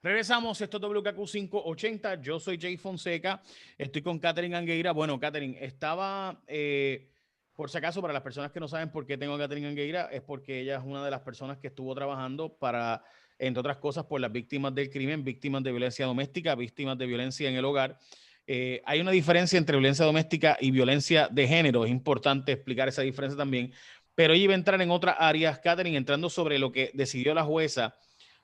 Regresamos, esto es WKQ580, yo soy Jay Fonseca, estoy con Catherine Angueira. Bueno, Catherine, estaba, por si acaso, para las personas que no saben por qué tengo a Catherine Angueira, es porque ella es una de las personas que estuvo trabajando para, entre otras cosas, por las víctimas del crimen, víctimas de violencia doméstica, víctimas de violencia en el hogar. Hay una diferencia entre violencia doméstica y violencia de género, es importante explicar esa diferencia también, pero ella iba a entrar en otras áreas, Catherine, entrando sobre lo que decidió la jueza.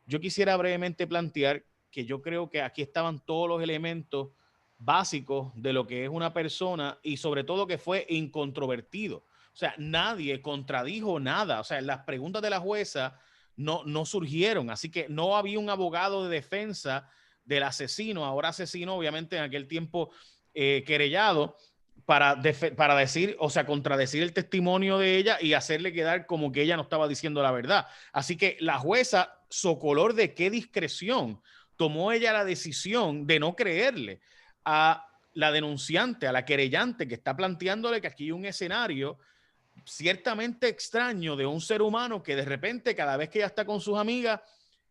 Yo quisiera brevemente plantear que yo creo que aquí estaban todos los elementos básicos de lo que es una persona y sobre todo que fue incontrovertido. O sea, nadie contradijo nada. O sea, las preguntas de la jueza no surgieron. Así que no había un abogado de defensa del asesino, ahora asesino, obviamente en aquel tiempo querellado, para decir, o sea, contradecir el testimonio de ella y hacerle quedar como que ella no estaba diciendo la verdad. Así que la jueza, socolor de qué discreción, tomó ella la decisión de no creerle a la denunciante, a la querellante, que está planteándole que aquí hay un escenario ciertamente extraño de un ser humano que de repente, cada vez que ella está con sus amigas,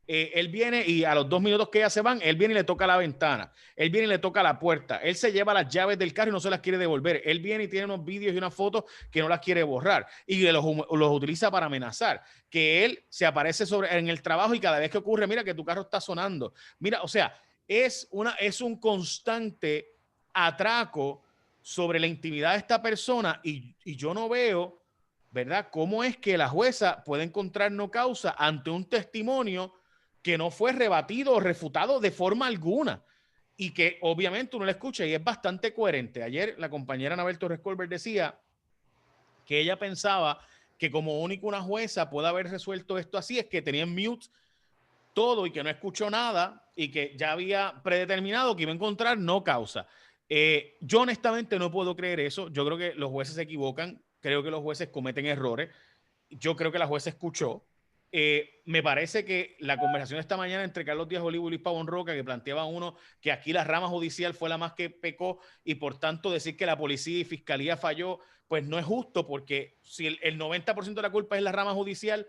él viene y a los 2 minutos que ellas se van, él viene y le toca la ventana, él viene y le toca la puerta, él se lleva las llaves del carro y no se las quiere devolver, él viene y tiene unos vídeos y unas fotos que no las quiere borrar y los utiliza para amenazar, que él se aparece en el trabajo y cada vez que ocurre, mira que tu carro está sonando, mira, o sea, es un constante atraco sobre la intimidad de esta persona y yo no veo, ¿verdad? ¿Cómo es que la jueza puede encontrar no causa ante un testimonio que no fue rebatido o refutado de forma alguna? Y que obviamente uno le escucha y es bastante coherente. Ayer la compañera Anabel Torres Colbert decía que ella pensaba que como único una jueza puede haber resuelto esto así, es que tenía en mute todo y que no escuchó nada y que ya había predeterminado que iba a encontrar no causa. Yo honestamente no puedo creer eso. Yo creo que los jueces se equivocan. Creo que los jueces cometen errores. Yo creo que la jueza escuchó. Me parece que la conversación esta mañana entre Carlos Díaz Olivo y Luis Pavón Roca, que planteaba uno que aquí la rama judicial fue la más que pecó y por tanto decir que la policía y fiscalía falló, pues no es justo porque si el 90% de la culpa es la rama judicial,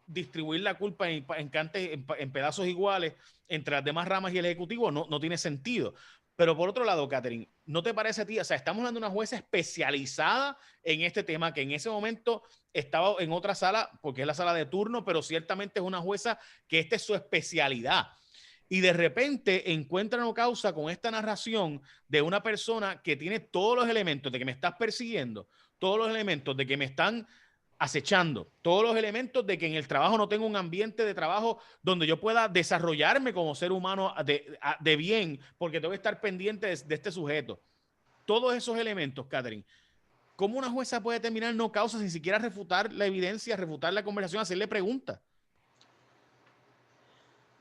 distribuir la culpa en pedazos iguales entre las demás ramas y el Ejecutivo no tiene sentido. Pero por otro lado, Catherine, ¿no te parece a ti? O sea, estamos hablando de una jueza especializada en este tema, que en ese momento estaba en otra sala, porque es la sala de turno, pero ciertamente es una jueza que esta es su especialidad. Y de repente encuentran o causa con esta narración de una persona que tiene todos los elementos de que me estás persiguiendo, todos los elementos de que me están acechando, todos los elementos de que en el trabajo no tengo un ambiente de trabajo donde yo pueda desarrollarme como ser humano de bien, porque tengo que estar pendiente de este sujeto. Todos esos elementos, Catherine, ¿cómo una jueza puede determinar no causa sin siquiera refutar la evidencia, refutar la conversación, hacerle preguntas?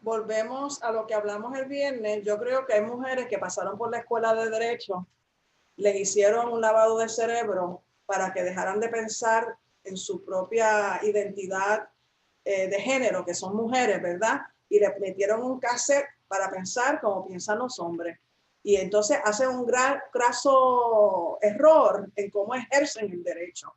Volvemos a lo que hablamos el viernes. Yo creo que hay mujeres que pasaron por la escuela de Derecho, les hicieron un lavado de cerebro para que dejaran de pensar en su propia identidad de género, que son mujeres, ¿verdad? Y le metieron un cassette para pensar como piensan los hombres. Y entonces hacen un graso error en cómo ejercen el derecho.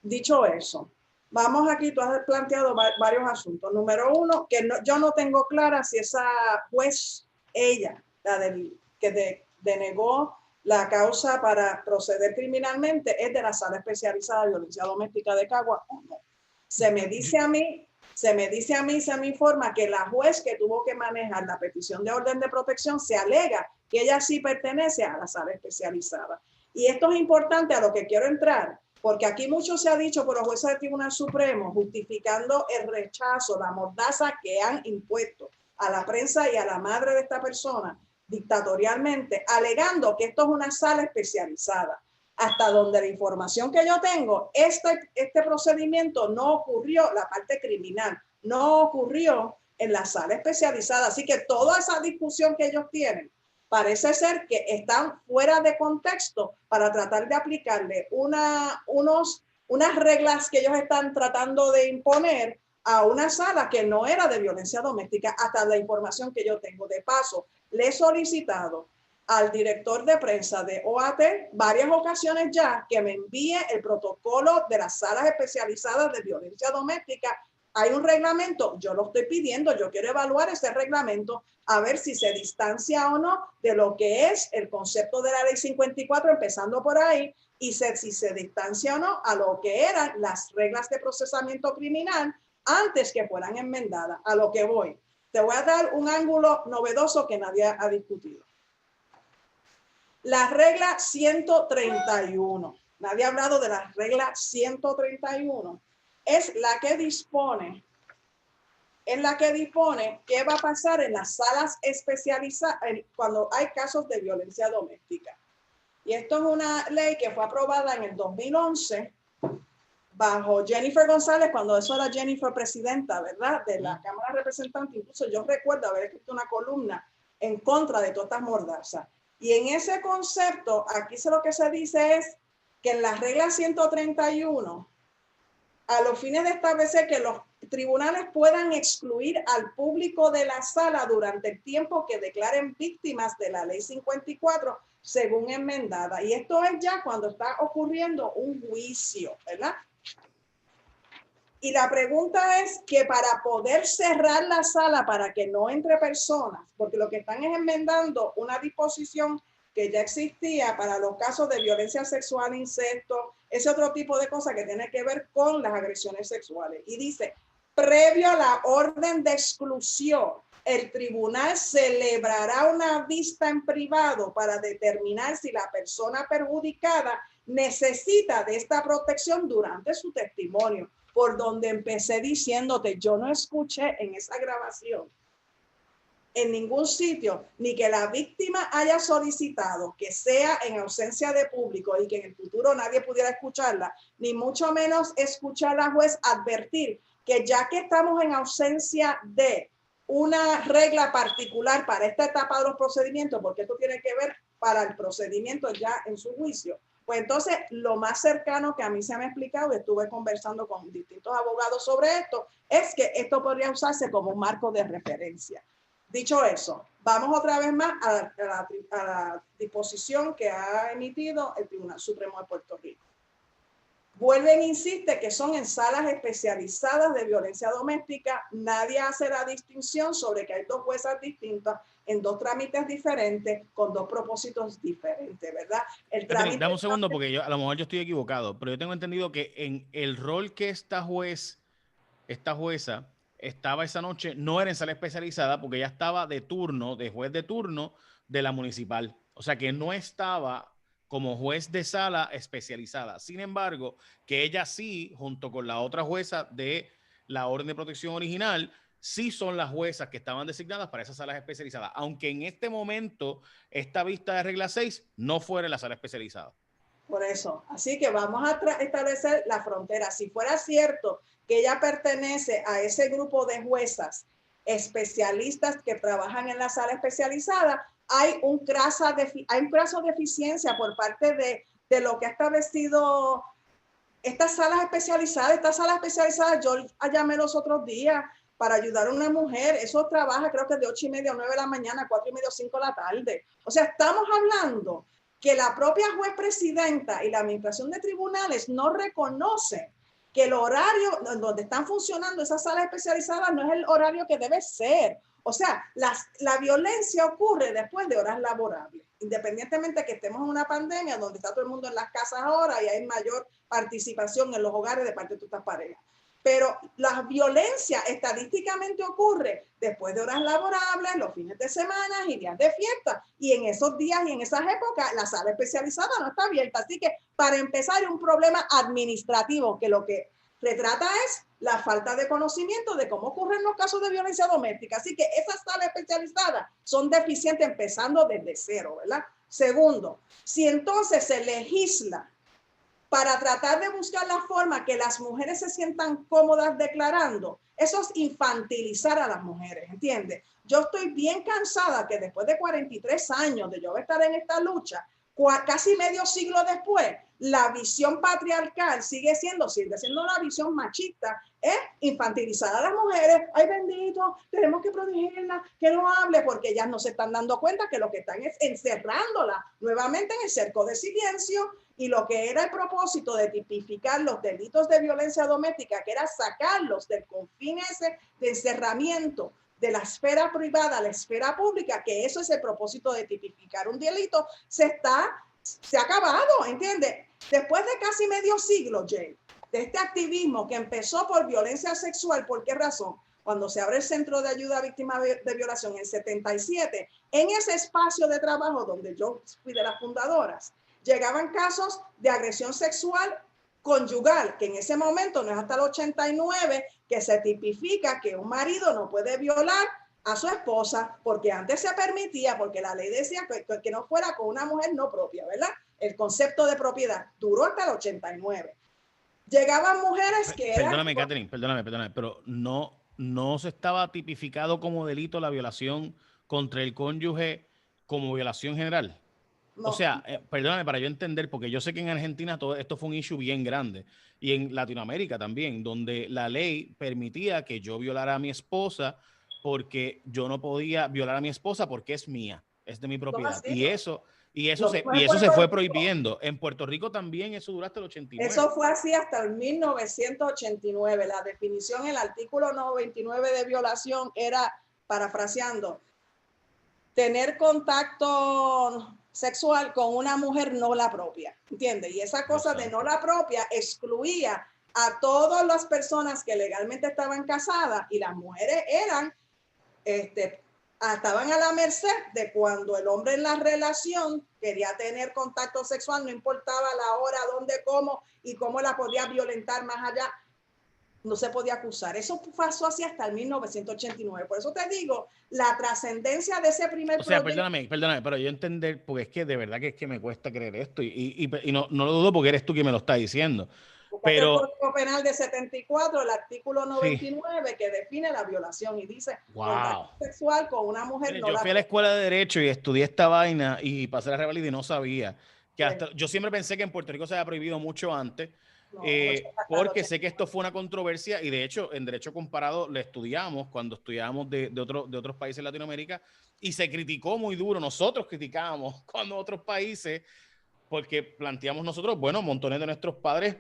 Dicho eso, vamos aquí, tú has planteado varios asuntos. Número uno, que yo no tengo clara si esa juez, ella, la que denegó la causa para proceder criminalmente, es de la Sala Especializada de Violencia Doméstica de Cagua o no. Se me dice a mí, se me informa que la juez que tuvo que manejar la petición de orden de protección se alega que ella sí pertenece a la Sala Especializada. Y esto es importante a lo que quiero entrar, porque aquí mucho se ha dicho por los jueces del Tribunal Supremo justificando el rechazo, la mordaza que han impuesto a la prensa y a la madre de esta persona dictatorialmente, alegando que esto es una sala especializada. Hasta donde la información que yo tengo, este procedimiento no ocurrió, la parte criminal, no ocurrió en la sala especializada. Así que toda esa discusión que ellos tienen parece ser que están fuera de contexto para tratar de aplicarle unas reglas que ellos están tratando de imponer a una sala que no era de violencia doméstica, hasta la información que yo tengo. De paso, le he solicitado al director de prensa de OAT varias ocasiones ya que me envíe el protocolo de las salas especializadas de violencia doméstica hay un reglamento, yo lo estoy pidiendo, yo quiero evaluar ese reglamento a ver si se distancia o no de lo que es el concepto de la ley 54, empezando por ahí, y si se distancia o no a lo que eran las reglas de procesamiento criminal antes que fueran enmendadas. A lo que voy. Te voy a dar un ángulo novedoso que nadie ha discutido. La regla 131. Nadie ha hablado de la regla 131. Es la que dispone qué va a pasar en las salas especializadas cuando hay casos de violencia doméstica. Y esto es una ley que fue aprobada en el 2011 bajo Jennifer González, cuando eso era Jennifer presidenta, ¿verdad? De la Cámara de Representantes. Incluso yo recuerdo haber escrito una columna en contra de todas estas mordazas. Y en ese concepto, aquí lo que se dice es que en la regla 131, a los fines de establecer que los tribunales puedan excluir al público de la sala durante el tiempo que declaren víctimas de la ley 54, según enmendada. Y esto es ya cuando está ocurriendo un juicio, ¿verdad? Y la pregunta es que para poder cerrar la sala para que no entre personas, porque lo que están es enmendando una disposición que ya existía para los casos de violencia sexual, incesto, ese otro tipo de cosas que tiene que ver con las agresiones sexuales. Y dice, previo a la orden de exclusión, el tribunal celebrará una vista en privado para determinar si la persona perjudicada necesita de esta protección durante su testimonio. Por donde empecé diciéndote, yo no escuché en esa grabación en ningún sitio, ni que la víctima haya solicitado que sea en ausencia de público y que en el futuro nadie pudiera escucharla, ni mucho menos escuchar a la juez advertir que ya que estamos en ausencia de una regla particular para esta etapa de los procedimientos, porque esto tiene que ver para el procedimiento ya en su juicio, pues entonces lo más cercano que a mí se me ha explicado, y estuve conversando con distintos abogados sobre esto, es que esto podría usarse como un marco de referencia. Dicho eso, vamos otra vez más a la disposición que ha emitido el Tribunal Supremo de Puerto Rico. Vuelven e insiste que son en salas especializadas de violencia doméstica. Nadie hace la distinción sobre que hay dos juezas distintas en dos trámites diferentes con dos propósitos diferentes, ¿verdad? El trámite... Dame un segundo porque a lo mejor yo estoy equivocado, pero yo tengo entendido que en el rol que esta jueza estaba esa noche, no era en sala especializada porque ella estaba de turno, de juez de turno de la municipal. O sea que no estaba como juez de sala especializada. Sin embargo, que ella sí, junto con la otra jueza de la orden de protección original, sí son las juezas que estaban designadas para esas salas especializadas, aunque en este momento esta vista de regla 6 no fuera en la sala especializada. Por eso, así que vamos a establecer la frontera. Si fuera cierto que ella pertenece a ese grupo de juezas especialistas que trabajan en la sala especializada, hay un caso de eficiencia por parte de lo que ha establecido estas salas especializadas. Yo llamé los otros días para ayudar a una mujer. Eso trabaja creo que de 8:30 a 9 de la mañana, 4:30 o 5 de la tarde. O sea, estamos hablando que la propia juez presidenta y la administración de tribunales no reconocen que el horario donde están funcionando esas salas especializadas no es el horario que debe ser. O sea, la violencia ocurre después de horas laborables, independientemente de que estemos en una pandemia donde está todo el mundo en las casas ahora y hay mayor participación en los hogares de parte de estas parejas. Pero la violencia estadísticamente ocurre después de horas laborables, los fines de semana y días de fiesta. Y en esos días y en esas épocas, la sala especializada no está abierta. Así que, para empezar, hay un problema administrativo que lo que retrata es la falta de conocimiento de cómo ocurren los casos de violencia doméstica. Así que esas salas especializadas son deficientes empezando desde cero, ¿verdad? Segundo, si entonces se legisla para tratar de buscar la forma que las mujeres se sientan cómodas declarando, eso es infantilizar a las mujeres, ¿entiendes? Yo estoy bien cansada que después de 43 años de yo estar en esta lucha, casi medio siglo después, la visión patriarcal sigue siendo una visión machista infantilizar a las mujeres. Ay, bendito, tenemos que protegerla, que no hable, porque ellas no se están dando cuenta que lo que están es encerrándola nuevamente en el cerco de silencio, y lo que era el propósito de tipificar los delitos de violencia doméstica, que era sacarlos del confín ese de encerramiento de la esfera privada a la esfera pública, que eso es el propósito de tipificar un delito, se ha acabado, ¿entiendes? Después de casi medio siglo, Jay, de este activismo que empezó por violencia sexual, ¿por qué razón? Cuando se abre el Centro de Ayuda a Víctimas de Violación en 77, en ese espacio de trabajo donde yo fui de las fundadoras, llegaban casos de agresión sexual conyugal, que en ese momento no es hasta el 89 que se tipifica que un marido no puede violar a su esposa, porque antes se permitía, porque la ley decía que no fuera con una mujer no propia, ¿verdad? El concepto de propiedad duró hasta el 89. Llegaban mujeres que eran... Perdóname, Catherine, perdóname, pero no se estaba tipificado como delito la violación contra el cónyuge como violación general. No. O sea, perdóname, para yo entender, porque yo sé que en Argentina todo esto fue un issue bien grande, y en Latinoamérica también, donde la ley permitía que yo violara a mi esposa porque yo no podía violar a mi esposa porque es mía, es de mi propiedad. Y eso se fue prohibiendo. En Puerto Rico también eso duró hasta el 89. Eso fue así hasta el 1989. La definición, el artículo 99 de violación era, parafraseando, tener contacto sexual con una mujer no la propia, ¿entiendes? Y esa cosa de no la propia excluía a todas las personas que legalmente estaban casadas, y las mujeres eran, estaban a la merced de cuando el hombre en la relación quería tener contacto sexual, no importaba la hora, dónde, cómo, y cómo la podía violentar más allá. No se podía acusar. Eso pasó así hasta el 1989. Por eso te digo, la trascendencia de ese primer proyecto... Perdóname, pero yo entender, porque es que de verdad que es que me cuesta creer esto, y no lo dudo porque eres tú quien me lo está diciendo. Pero el Código Penal de 74, el artículo 99, sí, que define la violación y dice contacto sexual con una mujer. Mire, yo fui a la escuela de Derecho y estudié esta vaina y pasé la revalida y no sabía que hasta... Yo siempre pensé que en Puerto Rico se había prohibido mucho antes. No, porque sé que esto fue una controversia, y de hecho en Derecho Comparado lo estudiamos cuando estudiábamos de otros países de Latinoamérica, y se criticó muy duro. Nosotros criticábamos cuando otros países, porque planteamos nosotros, bueno, montones de nuestros padres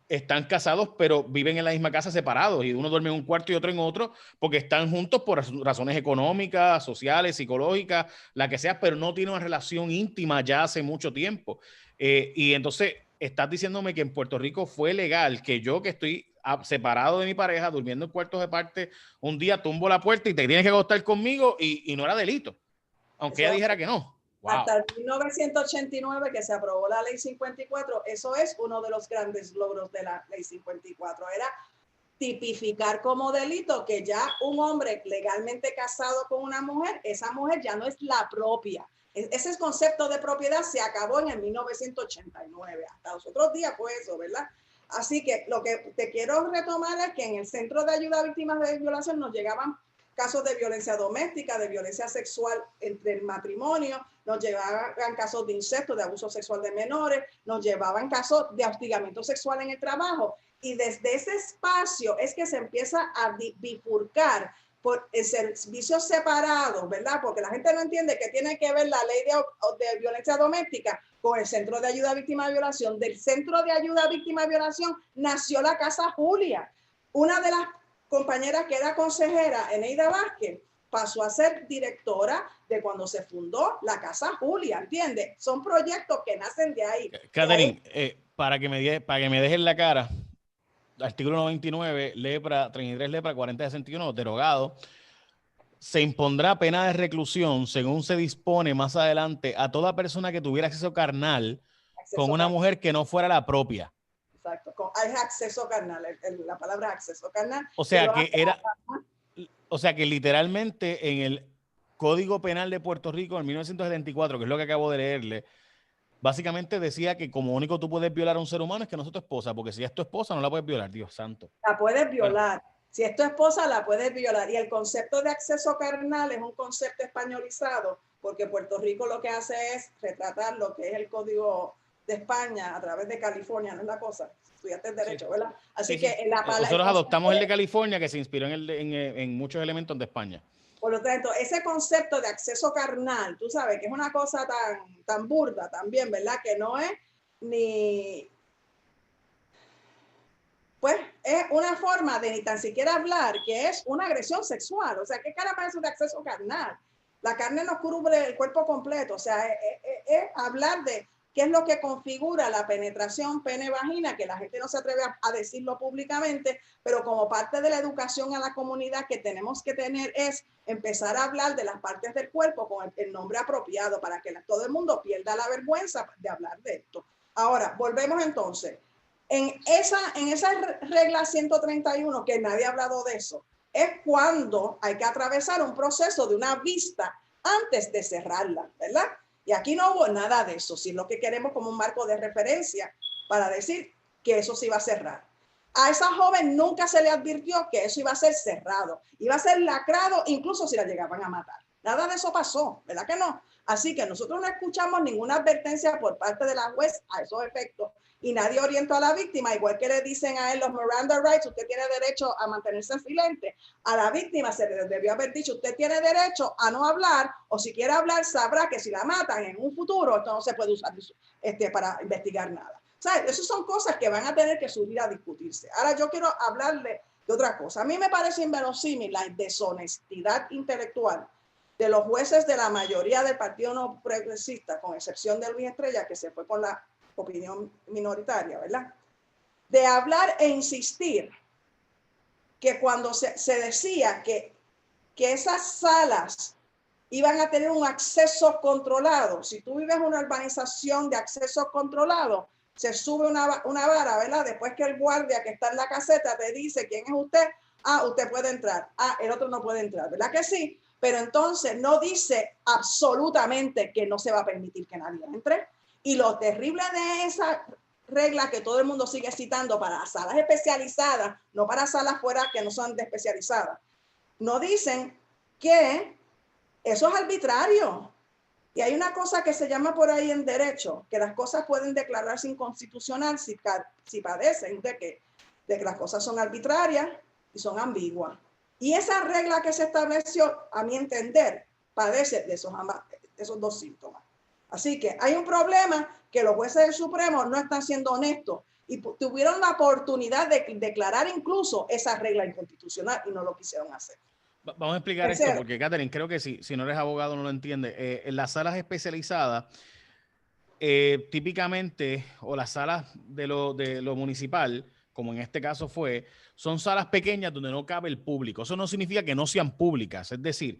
están casados pero viven en la misma casa separados, y uno duerme en un cuarto y otro en otro porque están juntos por razones económicas, sociales, psicológicas, la que sea, pero no tienen una relación íntima ya hace mucho tiempo. Y entonces estás diciéndome que en Puerto Rico fue legal que yo, que estoy separado de mi pareja, durmiendo en cuartos de parte, un día tumbo la puerta y te tienes que acostar conmigo, y no era delito, aunque ella dijera que no. Wow. Hasta el 1989 que se aprobó la ley 54, eso es uno de los grandes logros de la ley 54, era tipificar como delito que ya un hombre legalmente casado con una mujer, esa mujer ya no es la propia. Ese concepto de propiedad se acabó en el 1989, hasta los otros días fue eso, ¿verdad? Así que lo que te quiero retomar es que en el Centro de Ayuda a Víctimas de Violación nos llegaban casos de violencia doméstica, de violencia sexual entre el matrimonio, nos llevaban casos de incesto, de abuso sexual de menores, nos llevaban casos de hostigamiento sexual en el trabajo, y desde ese espacio es que se empieza a bifurcar por el servicio separado, ¿verdad? Porque la gente no entiende que tiene que ver la ley de violencia doméstica con el Centro de Ayuda a Víctimas de Violación. Del Centro de Ayuda a Víctimas de Violación nació la Casa Julia. Una de las compañeras que era consejera, Eneida Vázquez, pasó a ser directora de cuando se fundó la Casa Julia, ¿entiendes? Son proyectos que nacen de ahí. Catherine, para que me dejen la cara, artículo 99, lepra, 33 lepra, 4061, derogado. Se impondrá pena de reclusión, según se dispone más adelante, a toda persona que tuviera acceso carnal con una mujer que no fuera la propia. Exacto, hay acceso carnal, la palabra acceso carnal. O sea que literalmente en el Código Penal de Puerto Rico en 1974, que es lo que acabo de leerle, básicamente decía que como único tú puedes violar a un ser humano es que no es tu esposa, porque si es tu esposa no la puedes violar, Dios santo. La puedes violar. Bueno. Si es tu esposa, la puedes violar. Y el concepto de acceso carnal es un concepto españolizado, porque Puerto Rico lo que hace es retratar lo que es el Código de España a través de California, ¿no es la cosa? Estudiaste Derecho, Sí. ¿verdad? Así Sí, que sí. en la palabra... Nosotros adoptamos el de California, que se inspiró en muchos elementos de España. Por lo tanto, ese concepto de acceso carnal, tú sabes que es una cosa tan burda también, ¿verdad? Que no es ni... Pues es una forma de ni tan siquiera hablar que es una agresión sexual. O sea, ¿qué caramba es eso de acceso carnal? La carne no cubre el cuerpo completo. O sea, es hablar de qué es lo que configura la penetración pene-vagina, que la gente no se atreve a decirlo públicamente, pero como parte de la educación a la comunidad que tenemos que tener es empezar a hablar de las partes del cuerpo con el nombre apropiado para que todo el mundo pierda la vergüenza de hablar de esto. Ahora, volvemos entonces. En esa regla 131, que nadie ha hablado de eso, es cuando hay que atravesar un proceso de una vista antes de cerrarla, ¿verdad? Y aquí no hubo nada de eso, sino que queremos como un marco de referencia para decir que eso se iba a cerrar. A esa joven nunca se le advirtió que eso iba a ser cerrado, iba a ser lacrado, incluso si la llegaban a matar. Nada de eso pasó, ¿verdad que no? Así que nosotros no escuchamos ninguna advertencia por parte de la juez a esos efectos y nadie orientó a la víctima, igual que le dicen a él los Miranda rights, usted tiene derecho a mantenerse en silente. A la víctima se le debió haber dicho, usted tiene derecho a no hablar, o si quiere hablar sabrá que si la matan en un futuro, esto no se puede usar para investigar nada. O sea, esas son cosas que van a tener que subir a discutirse. Ahora yo quiero hablarle de otra cosa. A mí me parece inverosímil la deshonestidad intelectual de los jueces de la mayoría del Partido No Progresista, con excepción de Luis Estrella, que se fue con la opinión minoritaria, ¿verdad? De hablar e insistir que cuando se decía que esas salas iban a tener un acceso controlado, si tú vives en una urbanización de acceso controlado, se sube una vara, ¿verdad? Después que el guardia que está en la caseta te dice quién es usted, usted puede entrar, el otro no puede entrar, ¿verdad que sí? Pero entonces no dice absolutamente que no se va a permitir que nadie entre. Y lo terrible de esa regla que todo el mundo sigue citando para salas especializadas, no para salas fuera que no son de especializadas, no dicen que eso es arbitrario. Y hay una cosa que se llama por ahí en derecho, que las cosas pueden declararse inconstitucional si padecen de que las cosas son arbitrarias y son ambiguas. Y esa regla que se estableció, a mi entender, padece de esos dos síntomas. Así que hay un problema que los jueces del Supremo no están siendo honestos y tuvieron la oportunidad de declarar incluso esa regla inconstitucional y no lo quisieron hacer. Vamos a explicar esto porque, Catherine, creo que si no eres abogado no lo entiendes. En las salas especializadas, típicamente, o las salas de lo municipal, como en este caso fue, son salas pequeñas donde no cabe el público. Eso no significa que no sean públicas. Es decir,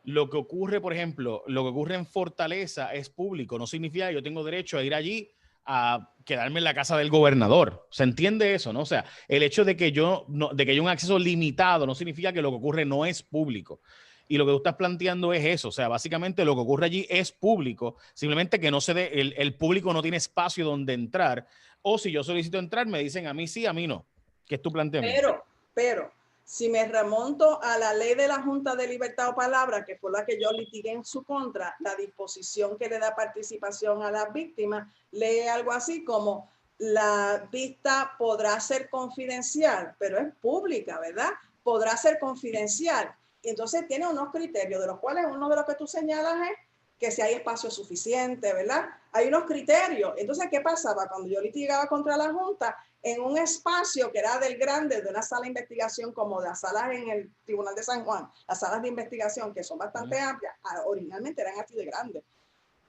lo que ocurre, por ejemplo, lo que ocurre en Fortaleza es público. No significa que yo tengo derecho a ir allí a quedarme en la casa del gobernador. ¿Se entiende eso, no? O sea, el hecho de que haya un acceso limitado no significa que lo que ocurre no es público. Y lo que tú estás planteando es eso. O sea, básicamente lo que ocurre allí es público. Simplemente que no se dé, el público no tiene espacio donde entrar. O si yo solicito entrar, me dicen a mí sí, a mí no. ¿Qué es tu planteamiento? Pero, si me remonto a la ley de la Junta de Libertad o Palabra, que fue la que yo litigué en su contra, la disposición que le da participación a las víctimas, lee algo así como la vista podrá ser confidencial, pero es pública, ¿verdad? Podrá ser confidencial. Y entonces tiene unos criterios, de los cuales uno de los que tú señalas es que si hay espacio suficiente, ¿verdad? Hay unos criterios. Entonces, ¿qué pasaba? Cuando yo litigaba contra la Junta, en un espacio que era del grande, de una sala de investigación como las salas en el Tribunal de San Juan, las salas de investigación que son bastante amplias, originalmente eran así de grandes.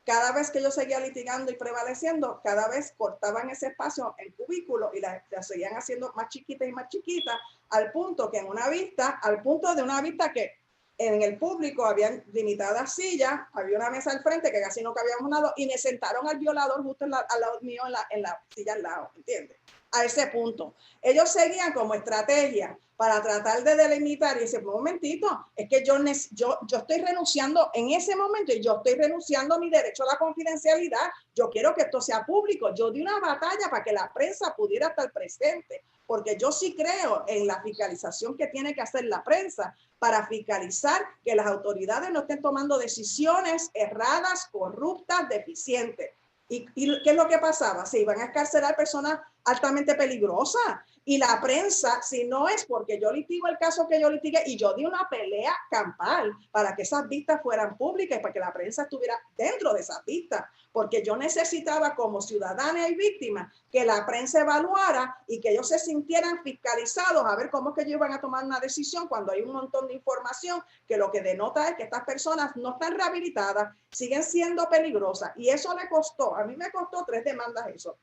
Cada vez que yo seguía litigando y prevaleciendo, cada vez cortaban ese espacio en cubículos y la seguían haciendo más chiquita y más chiquita, al punto que al punto de una vista que en el público habían limitadas sillas, había una mesa al frente que casi no cabíamos nada y me sentaron al violador justo al lado mío en la silla al lado, ¿entiendes? A ese punto. Ellos seguían como estrategia para tratar de delimitar y decir, un momentito, es que yo estoy renunciando en ese momento y yo estoy renunciando a mi derecho a la confidencialidad. Yo quiero que esto sea público. Yo di una batalla para que la prensa pudiera estar presente, porque yo sí creo en la fiscalización que tiene que hacer la prensa para fiscalizar que las autoridades no estén tomando decisiones erradas, corruptas, deficientes. ¿Y qué es lo que pasaba? Se iban a escarcelar personas altamente peligrosas. Y la prensa, si no es porque yo litigo el caso que yo litigué, y yo di una pelea campal para que esas vistas fueran públicas y para que la prensa estuviera dentro de esas vistas, porque yo necesitaba como ciudadana y víctima que la prensa evaluara y que ellos se sintieran fiscalizados a ver cómo es que ellos iban a tomar una decisión cuando hay un montón de información que lo que denota es que estas personas no están rehabilitadas, siguen siendo peligrosas. Y eso le costó, a mí me costó 3 demandas eso.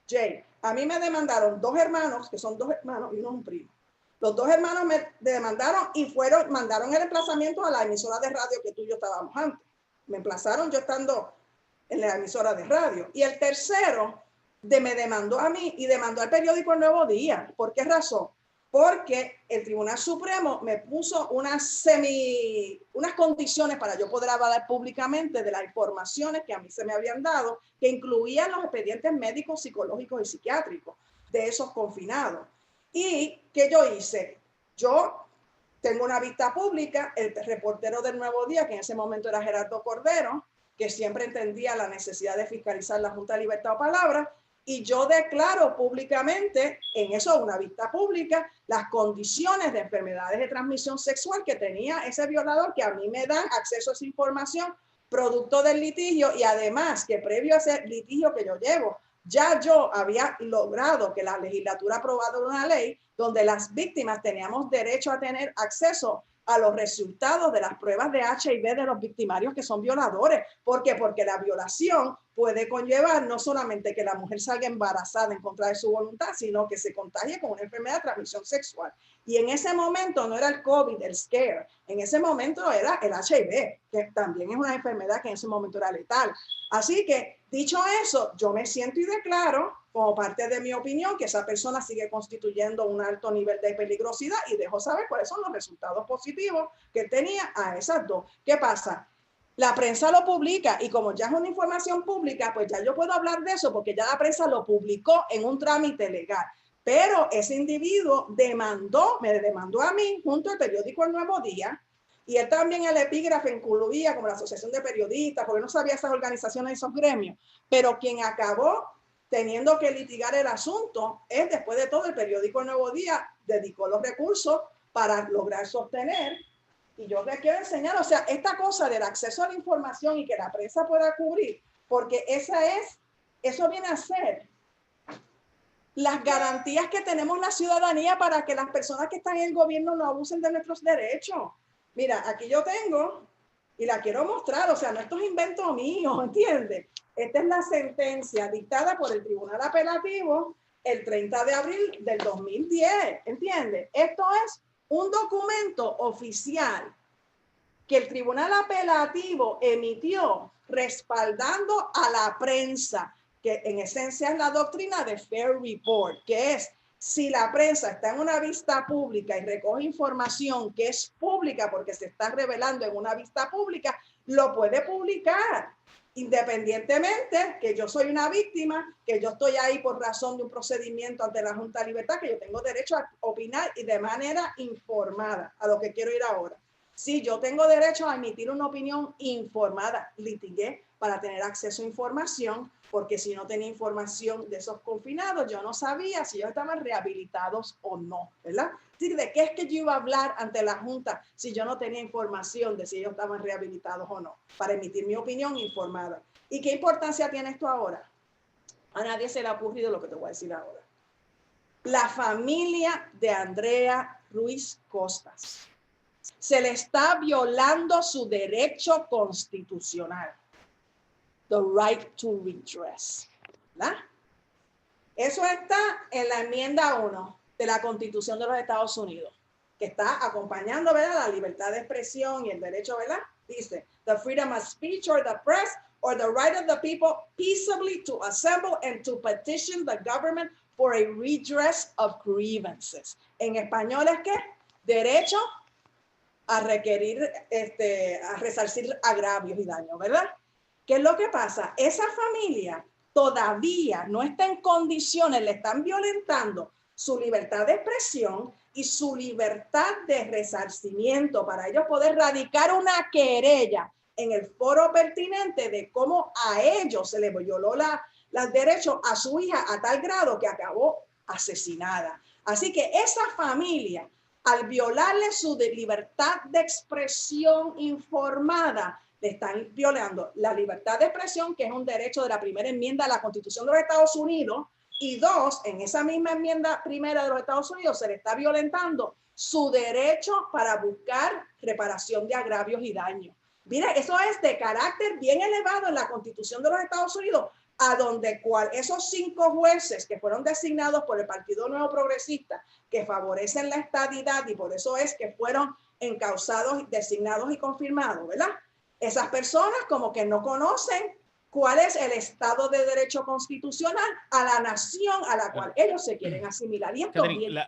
Jay, a mí me demandaron 2 hermanos, que son 2 hermanos y uno es un primo. Los 2 hermanos me demandaron y mandaron el emplazamiento a la emisora de radio que tú y yo estábamos antes. Me emplazaron yo estando en la emisora de radio. Y el tercero me demandó a mí y demandó al periódico El Nuevo Día. ¿Por qué razón? Porque el Tribunal Supremo me puso unas condiciones para yo poder hablar públicamente de las informaciones que a mí se me habían dado, que incluían los expedientes médicos, psicológicos y psiquiátricos de esos confinados. ¿Y qué yo hice? Yo tengo una vista pública, el reportero del Nuevo Día, que en ese momento era Gerardo Cordero, que siempre entendía la necesidad de fiscalizar la Junta de Libertad o Palabra, y yo declaro públicamente, en eso una vista pública, las condiciones de enfermedades de transmisión sexual que tenía ese violador, que a mí me dan acceso a esa información producto del litigio, y además que previo a ese litigio que yo llevo, ya yo había logrado que la legislatura aprobara una ley donde las víctimas teníamos derecho a tener acceso a los resultados de las pruebas de HIV de los victimarios que son violadores. ¿Por qué? Porque la violación puede conllevar no solamente que la mujer salga embarazada en contra de su voluntad, sino que se contagie con una enfermedad de transmisión sexual. Y en ese momento no era el COVID, el scare, en ese momento era el HIV, que también es una enfermedad que en ese momento era letal. Así que, dicho eso, yo me siento y declaro, como parte de mi opinión, que esa persona sigue constituyendo un alto nivel de peligrosidad y dejo saber cuáles son los resultados positivos que tenía a esas 2. ¿Qué pasa? La prensa lo publica y como ya es una información pública, pues ya yo puedo hablar de eso porque ya la prensa lo publicó en un trámite legal. Pero ese individuo me demandó a mí junto al periódico El Nuevo Día, y él también el epígrafe incluía como la Asociación de Periodistas, porque no sabía esas organizaciones, esos gremios. Pero quien acabó teniendo que litigar el asunto es, después de todo, el periódico El Nuevo Día dedicó los recursos para lograr sostener. Y yo les quiero enseñar, o sea, esta cosa del acceso a la información y que la prensa pueda cubrir, porque eso viene a ser las garantías que tenemos la ciudadanía para que las personas que están en el gobierno no abusen de nuestros derechos. Mira, aquí yo tengo, y la quiero mostrar, o sea, no esto es invento mío, ¿entiendes? Esta es la sentencia dictada por el Tribunal Apelativo el 30 de abril del 2010, ¿entiendes? Esto es un documento oficial que el Tribunal Apelativo emitió respaldando a la prensa, que en esencia es la doctrina de Fair Report, que es si la prensa está en una vista pública y recoge información que es pública porque se está revelando en una vista pública, lo puede publicar, independientemente que yo soy una víctima, que yo estoy ahí por razón de un procedimiento ante la Junta de Libertad, que yo tengo derecho a opinar y de manera informada, a lo que quiero ir ahora. Sí, yo tengo derecho a emitir una opinión informada. Litigué para tener acceso a información, porque si no tenía información de esos confinados, yo no sabía si ellos estaban rehabilitados o no, ¿verdad? Sí, ¿de qué es que yo iba a hablar ante la Junta si yo no tenía información de si ellos estaban rehabilitados o no? Para emitir mi opinión informada. ¿Y qué importancia tiene esto ahora? A nadie se le ha ocurrido lo que te voy a decir ahora. La familia de Andrea Ruiz Costas se le está violando su derecho constitucional, the right to redress, ¿verdad? Eso está en la enmienda 1 de la Constitución de los Estados Unidos, que está acompañando, ¿verdad?, la libertad de expresión y el derecho, ¿verdad? Dice, the freedom of speech or the press or the right of the people peaceably to assemble and to petition the government for a redress of grievances. En español es ¿qué? Derecho a requerir, a resarcir agravios y daños, ¿verdad? ¿Qué es lo que pasa? Esa familia todavía no está en condiciones, le están violentando su libertad de expresión y su libertad de resarcimiento para ellos poder radicar una querella en el foro pertinente de cómo a ellos se les violó los derechos a su hija a tal grado que acabó asesinada. Así que esa familia, al violarle su libertad de expresión informada, le están violando la libertad de expresión, que es un derecho de la primera enmienda de la Constitución de los Estados Unidos, y dos, en esa misma enmienda primera de los Estados Unidos se le está violentando su derecho para buscar reparación de agravios y daños. Mira, eso es de carácter bien elevado en la Constitución de los Estados Unidos, a donde esos 5 jueces que fueron designados por el Partido Nuevo Progresista, que favorecen la estadidad y por eso es que fueron encausados, designados y confirmados, ¿verdad? Esas personas como que no conocen cuál es el Estado de Derecho constitucional a la nación a la cual ellos se quieren asimilar. Y esto Catherine,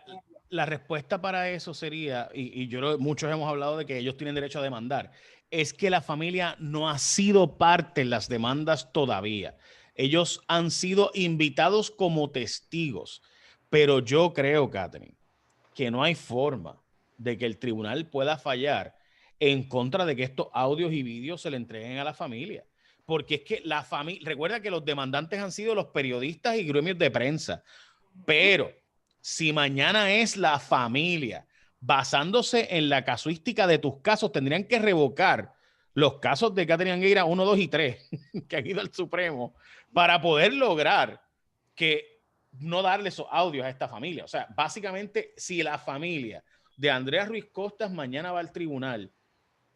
la respuesta para eso sería, y muchos hemos hablado de que ellos tienen derecho a demandar, es que la familia no ha sido parte en las demandas todavía. Ellos han sido invitados como testigos, pero yo creo, Catherine, que no hay forma de que el tribunal pueda fallar en contra de que estos audios y vídeos se le entreguen a la familia. Porque es que la familia, recuerda que los demandantes han sido los periodistas y gremios de prensa, pero si mañana es la familia, basándose en la casuística de tus casos, tendrían que revocar los casos de Catherine Angueira 1, 2 y 3, que han ido al Supremo, para poder lograr que no darle esos audios a esta familia. O sea, básicamente, si la familia de Andrea Ruiz Costas mañana va al tribunal,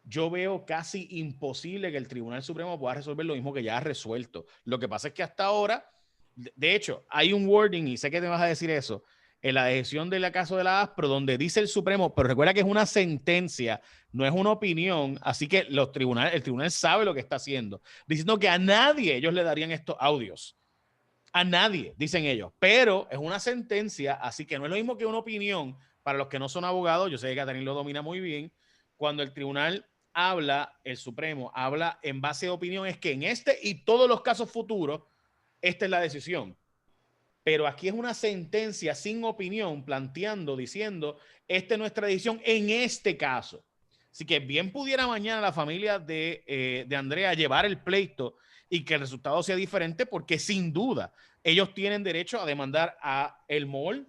yo veo casi imposible que el Tribunal Supremo pueda resolver lo mismo que ya ha resuelto. Lo que pasa es que hasta ahora, de hecho, hay un wording, y sé que te vas a decir eso, en la decisión del caso de la ASPRO, donde dice el Supremo, pero recuerda que es una sentencia, no es una opinión, así que el tribunal sabe lo que está haciendo, diciendo que a nadie ellos le darían estos audios. A nadie, dicen ellos, pero es una sentencia, así que no es lo mismo que una opinión. Para los que no son abogados, yo sé que Catherine lo domina muy bien, cuando el tribunal habla, el Supremo habla en base de opinión, es que en este y todos los casos futuros, esta es la decisión. Pero aquí es una sentencia sin opinión, planteando, diciendo, esta es nuestra decisión en este caso. Así que bien pudiera mañana la familia de Andrea llevar el pleito y que el resultado sea diferente, porque sin duda ellos tienen derecho a demandar a el mall,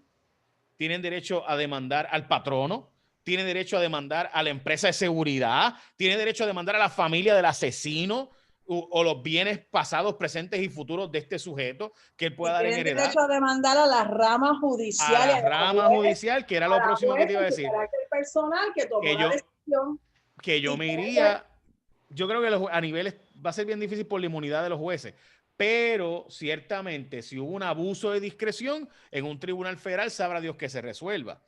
tienen derecho a demandar al patrono, tienen derecho a demandar a la empresa de seguridad, tienen derecho a demandar a la familia del asesino o los bienes pasados, presentes y futuros de este sujeto que él pueda dar en tienen heredad. derecho a demandar a la rama judicial. A la rama judicial, que era lo próximo que te iba a decir. Personal que tomó la decisión. Que yo me iría, yo creo que a niveles va a ser bien difícil por la inmunidad de los jueces, pero ciertamente si hubo un abuso de discreción en un tribunal federal, sabrá Dios que se resuelva.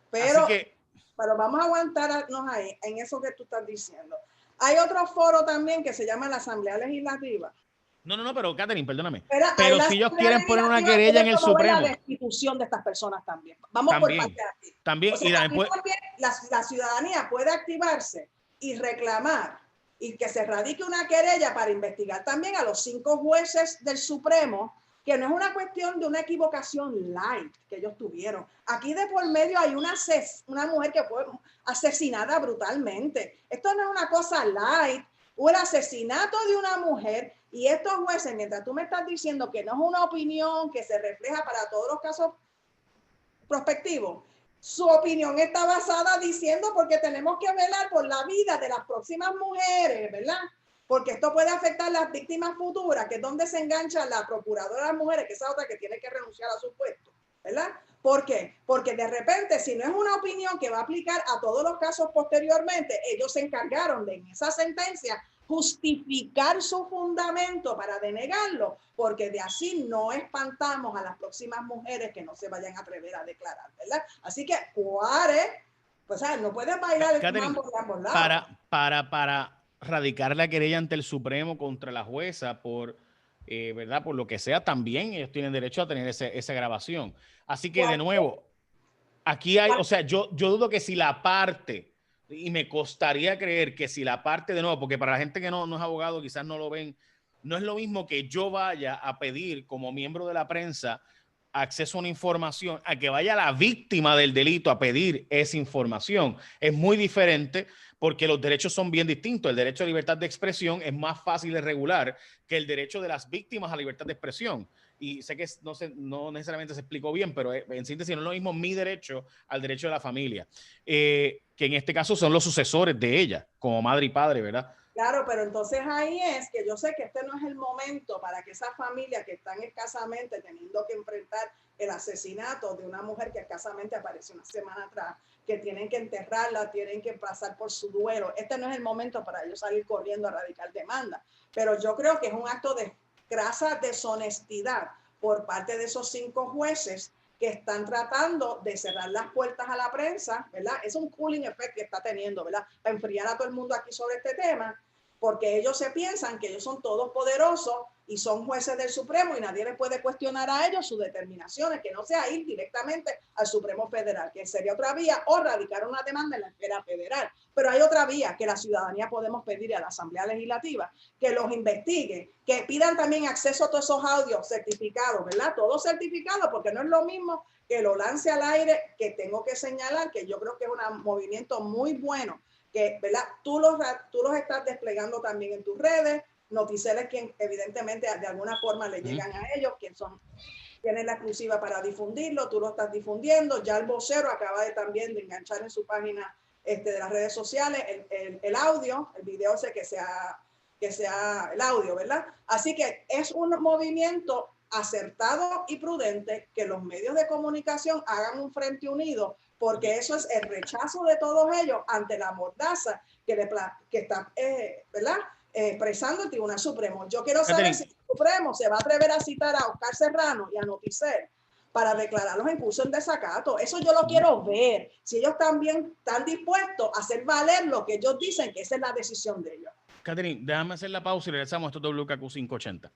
Pero, así que, pero vamos a aguantarnos ahí, en eso que tú estás diciendo. Hay otro foro también que se llama la Asamblea Legislativa. No, pero Catherine, perdóname. Pero si ellos quieren poner una querella en el Supremo. La destitución de estas personas también. Vamos también, por parte de aquí. También, o sea, también la ciudadanía puede activarse y reclamar y que se radique una querella para investigar también a los 5 jueces del Supremo, que no es una cuestión de una equivocación light que ellos tuvieron. Aquí de por medio hay una mujer que fue asesinada brutalmente. Esto no es una cosa light. Hubo el asesinato de una mujer y estos jueces, mientras tú me estás diciendo que no es una opinión que se refleja para todos los casos prospectivos, su opinión está basada diciendo porque tenemos que velar por la vida de las próximas mujeres, ¿verdad? Porque esto puede afectar a las víctimas futuras, que es donde se engancha la procuradora de las mujeres, que es otra que tiene que renunciar a su puesto, ¿verdad? ¿Por qué? Porque de repente, si no es una opinión que va a aplicar a todos los casos posteriormente, ellos se encargaron de en esa sentencia justificar su fundamento para denegarlo, porque de así no espantamos a las próximas mujeres que no se vayan a atrever a declarar, ¿verdad? Así que, pues, no puedes bailar el mambo de ambos lados. Para radicar la querella ante el Supremo contra la jueza por, ¿verdad? Por lo que sea, también ellos tienen derecho a tener esa grabación. Así que, de nuevo, aquí hay, o sea, yo dudo que si la parte, y me costaría creer que si la parte, de nuevo, porque para la gente que no es abogado quizás no lo ven, no es lo mismo que yo vaya a pedir como miembro de la prensa acceso a una información, a que vaya la víctima del delito a pedir esa información, es muy diferente porque los derechos son bien distintos. El derecho a libertad de expresión es más fácil de regular que el derecho de las víctimas a libertad de expresión. Y sé que no necesariamente se explicó bien, pero en síntesis no es lo mismo mi derecho al derecho de la familia, que en este caso son los sucesores de ella, como madre y padre, ¿verdad? Claro, pero entonces ahí es que yo sé que este no es el momento para que esas familias que están escasamente teniendo que enfrentar el asesinato de una mujer que escasamente apareció una semana atrás, que tienen que enterrarla, tienen que pasar por su duelo. Este no es el momento para ellos salir corriendo a radicar demanda. Pero yo creo que es un acto de grasa deshonestidad por parte de esos 5 jueces que están tratando de cerrar las puertas a la prensa, ¿verdad? Es un cooling effect que está teniendo, ¿verdad? Para enfriar a todo el mundo aquí sobre este tema, porque ellos se piensan que ellos son todos poderosos y son jueces del Supremo y nadie les puede cuestionar a ellos sus determinaciones, que no sea ir directamente al Supremo Federal, que sería otra vía, o radicar una demanda en la esfera federal. Pero hay otra vía que la ciudadanía podemos pedir a la Asamblea Legislativa, que los investigue, que pidan también acceso a todos esos audios certificados, ¿verdad? Todos certificados, porque no es lo mismo que lo lance al aire, que tengo que señalar que yo creo que es un movimiento muy bueno, que, ¿verdad? Tú los estás desplegando también en tus redes, Noticel quien evidentemente de alguna forma le llegan a ellos, tienen la exclusiva para difundirlo, tú lo estás difundiendo, ya el vocero acaba de también de enganchar en su página de las redes sociales el audio, el video ese que sea el audio, ¿verdad? Así que es un movimiento acertado y prudente que los medios de comunicación hagan un frente unido, porque eso es el rechazo de todos ellos ante la mordaza que está, ¿verdad? Expresando el Tribunal Supremo. Yo quiero saber si el Supremo se va a atrever a citar a Oscar Serrano y a Noticel para declararlos en curso en desacato. Eso yo lo quiero ver. Si ellos también están dispuestos a hacer valer lo que ellos dicen, que esa es la decisión de ellos. Catherine, déjame hacer la pausa y regresamos a esto WKQ 580.